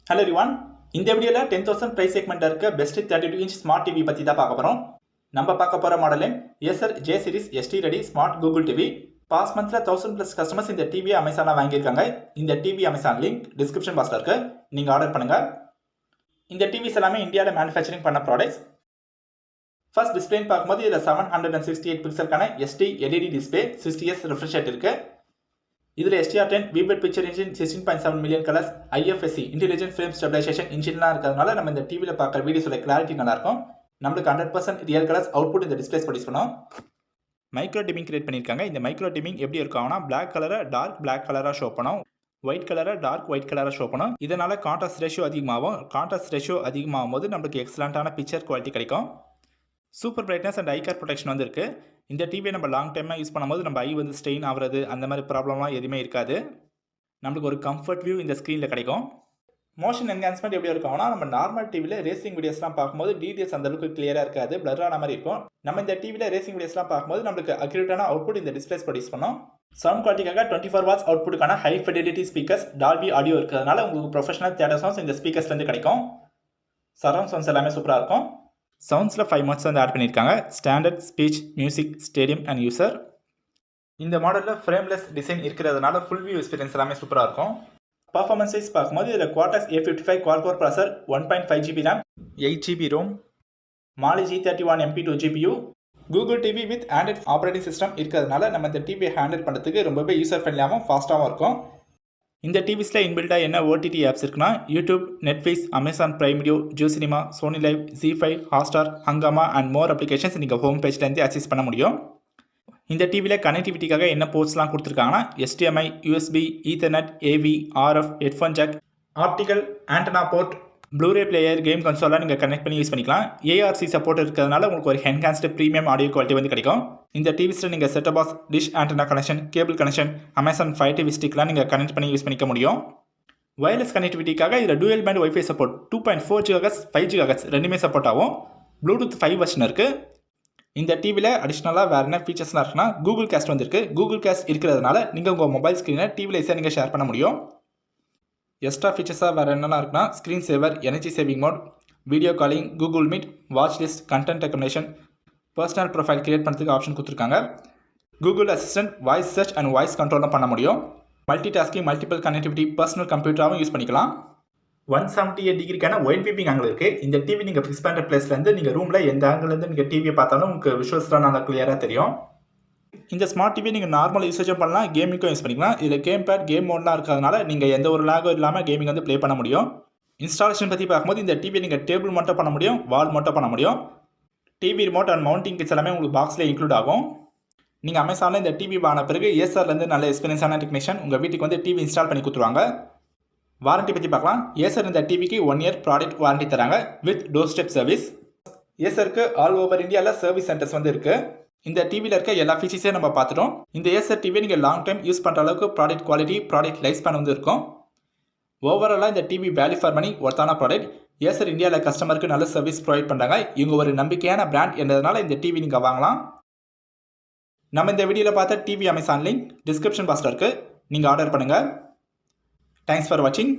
Hello everyone. இந்த வீடியோல 10,000 price segment இருக்க best 32 inch smart TV பத்தி தான் பார்க்க போறோம். நம்ம பார்க்க போற model Acer J series ST ready smart Google TV. past monthல 1000 plus customers இந்த TV Amazonல வாங்கி இருக்காங்க. இந்த TV Amazon link description boxல இருக்கு. நீங்க ஆர்டர் பண்ணுங்க. இந்த TVs எல்லாமே இந்தியால manufacturing பண்ண products. First display பார்க்கும்போது இதுல 768 pixelக்கான ST LED display 60Hz refresh rate இருக்கு. இதில் STR10 Vivid Picture Engine 16.7 million colors IFSC Intelligent Frame Stabilization Engineலாம் இருக்கிறதுனால நம்ம இந்த டிவியில் பார்க்குற வீடியோஸோட கிளாரிட்டி நல்லாயிருக்கும். நம்மளுக்கு 100% ரியல் கலர்ஸ் அவுட்புட் இந்த டிஸ்பிளேஸ் ப்ரொடியூஸ் பண்ணோம். மைக்ரோ டிமிங் கிரியேட் பண்ணியிருக்காங்க. இந்த மைக்ரோ டிமிங் எப்படி இருக்கும்னா பிளாக் கலரை டார்க் பிளாக் கலராக ஷோ பண்ணும், ஒயிட் கலரை டார்க் ஒயிட் கலராக ஷோ பண்ணும். இதனால் கான்ட்ராஸ்ட் ரேஷியோ அதிகமாகும். கான்ட்ராஸ்ட் ரேஷியோ அதிகமாகும் போது நம்மளுக்கு எக்ஸலண்ட்டான பிக்சர் குவாலிட்டி கிடைக்கும். Super brightness and I car protection வந்து இருக்குது. இந்த டிவியை நம்ம லாங் டைமாக யூஸ் பண்ணும்போது நம்ம ஐ வந்து ஸ்ட்ரெயின் ஆகிறது அந்த மாதிரி ப்ராப்ளம்லாம் எதுவுமே இருக்காது. நம்மளுக்கு ஒரு கம்ஃபர்ட் வியூ இந்த ஸ்க்ரீனில் கிடைக்கும். மோஷன் என்ஹான்ஸ்மெண்ட் எப்படி இருக்கும்னா நம்ம நார்மல் டிவியில் ரேசிங் வீடியோஸ்லாம் பார்க்கும்போது டீட்டெயில்ஸ் அந்தளவுக்கு கிளியராக இருக்காது, பிளரான மாதிரி இருக்கும். நம்ம இந்த டிவியில் ரேசிங் வீடியோஸ்லாம் பார்க்கும்போது நம்மளுக்கு அக்யூரேட்டான அவுட்புட் இந்த டிஸ்பிளேஸ் ப்ரொடியூஸ் பண்ணும். சவுண்ட் குவாலிட்டிக்காக 24 வாட்ஸ் அவுட்புட்டுக்கான high fidelity speakers Dolby audio இருக்கிறதுனால உங்களுக்கு ப்ரொஃபஷனல் தியேட்டர் சவுண்ட்ஸ் இந்த ஸ்பீக்கர்ஸ்லேருந்து கிடைக்கும். சரவுண்ட் சவுண்ட்ஸ் எல்லாமே சூப்பராக இருக்கும். சவுண்ட்ஸில் 5 மோட்ஸ் வந்து ஆட் பண்ணியிருக்காங்க. Standard, speech, music, stadium and user. இந்த மாடலில் ஃப்ரேம்லெஸ் டிசைன் இருக்கிறதுனால ஃபுல் வியூ எக்ஸ்பீரியன்ஸ் எல்லாமே சூப்பராக இருக்கும். பர்ஃபார்மன்ஸ் வைஸ் பார்க்கும்போது இதில் Cortex A55 quad core ப்ராசர் 1.5 GB RAM 8 GB ROM Mali G31 MP2 GPU Google TV with Android operating system இருக்கிறதுனால நம்ம இந்த டிவியை ஹேண்டில் பண்ணுறதுக்கு ரொம்பவே யூசர் ஃப்ரெண்ட்லியாகவும் ஃபாஸ்ட்டாகவும் இருக்கும். இந்த டிவிஸில் இன்பில்டாக என்ன ஓடிடி ஆப்ஸ் இருக்குன்னா YouTube, Netflix, Amazon Prime Video, Jio Cinema, Sony Liv, ZEE5, Hotstar, Hungama and more applications நீங்கள் ஹோம் பேஜ்லேருந்து அக்சஸ் பண்ண முடியும். இந்த டிவியில் கனெக்டிவிட்டிக்காக என்ன போர்ட்ஸ்லாம் கொடுத்துருக்காங்கன்னா HDMI, USB, Ethernet, AV, RF, headphone jack, optical antenna port, Blu ray player, game கன்சோலாக நீங்கள் கனெக்ட் பண்ணி யூஸ் பண்ணிக்கலாம். ARC சப்போர்ட் இருக்கிறதுனால உங்களுக்கு ஒரு என்ஹான்ஸ்டு ப்ரீமியம் ஆடியோ குவாலிட்டி வந்து கிடைக்கும். இந்த டிவிஸில் நீங்கள் setup box, dish antenna connection, cable connection, Amazon Fire TV ஸ்டிக்லாம் நீங்கள் கனெக்ட் பண்ணி யூஸ் பண்ணிக்க முடியும். வயர்லெஸ் கனெக்டிவிட்டிக்காக இதில் dual pant wifi support 2.4 GHz 5 GHz ரெண்டுமே சப்போர்ட் ஆகும். ப்ளூடூத் 5 வெர்ஷன் இருக்குது. இந்த டிவியில் அடிஷ்னலாக வேறு என்ன ஃபீச்சர்ஸ்லாம் இருக்குன்னா கூகுள் கேஸ்ட் வந்துருக்கு. கூகுள் கேஸ்ட் இருக்கிறதுனால நீங்கள் உங்கள் மொபைல் ஸ்க்ரீனை டிவியில் ஈஸியாக நீங்கள் ஷேர் பண்ண முடியும். எக்ஸ்ட்ரா ஃபீச்சர்ஸாக வேறு என்னெல்லாம் இருக்குன்னா screen saver, energy saving mode, video calling, Google Meet, watch list, content recommendation, personal profile create பண்ணுறதுக்கு ஆப்ஷன் கொடுத்துருக்காங்க. Google Assistant voice search and voice கண்ட்ரோலும் பண்ண முடியும். Multitasking, multiple connectivity, personal கம்ப்யூட்டராகவும் யூஸ் பண்ணிக்கலாம். 178 டிகிரிக்கான ஒயிட் வியூவிங் ஆங்கிள் இருக்குது. இந்த TV நீங்கள் ஃபிக்ஸ் பண்ணுற பிளேஸ்லேருந்து நீங்கள் ரூமில் எந்த ஆங்கிலேருந்து நீங்கள் டிவியை பார்த்தாலும் உங்களுக்கு விஷுவல்ஸ்லாம் நல்லா கிளியராக தெரியும். இந்த ஸ்மார்ட் டிவி நீங்கள் நார்மல் யூசேஜும் பண்ணலாம், கேமிங்கும் யூஸ் பண்ணிக்கலாம். இதில் கேம் பேட், கேம் மோட்லாம் இருக்கிறதுனால நீங்கள் எந்த ஒரு லேகும் இல்லாமல் கேமிங் வந்து ப்ளே பண்ண முடியும். இன்ஸ்டாலேஷன் பற்றி பார்க்கும்போது இந்த டிவி நீங்கள் டேபிள் மட்டும் பண்ண முடியும், வால் மட்டும் பண்ண முடியும். TV remote and mounting kids எல்லாமே உங்களுக்கு பாக்ஸில் இன்க்ளூட் ஆகும். நீங்கள் அமேசானில் இந்த டிவி வாங்கின பிறகு ஏசர்லேருந்து நல்ல எக்ஸ்பீரியன்ஸான டெக்னீஷியன் உங்கள் வீட்டுக்கு வந்து டிவி இன்ஸ்டால் பண்ணி கொடுத்துருவாங்க. வாரண்டி பற்றி பார்க்கலாம். ஏசர் இந்த டிவிக்கு 1 year ப்ராடக்ட் வாரண்டி தராங்க வித் டோர் ஸ்டெப் சர்வீஸ். ஏசருக்கு ஆல் ஓவர் இந்தியாவில் சர்வீஸ் சென்டர்ஸ் வந்து இருக்குது. இந்த டிவியில் இருக்க எல்லா ஃபீச்சர்ஸையும் நம்ம பார்த்துட்டோம். இந்த ஏசர் டிவியை நீங்கள் லாங் டைம் யூஸ் பண்ணுற அளவுக்கு product quality, product life span வந்து இருக்கும். ஓவராலாக இந்த டிவி வேல்யூ ஃபார் மணி ஒர்த்தான ப்ராடக்ட். ஏசர் இந்தியாவில் கஸ்டமருக்கு நல்ல சர்வீஸ் ப்ரொவைட் பண்ணுறாங்க. இவங்க ஒரு நம்பிக்கையான பிராண்ட் என்றதுனால இந்த டிவி நீங்கள் வாங்கலாம். நம்ம இந்த வீடியோவில் பார்த்த டிவி அமேசான் லிங்க் டிஸ்கிரிப்ஷன் பாக்ஸில் இருக்குது. நீங்கள் ஆர்டர் பண்ணுங்கள். தேங்க்ஸ் ஃபார் வாட்சிங்.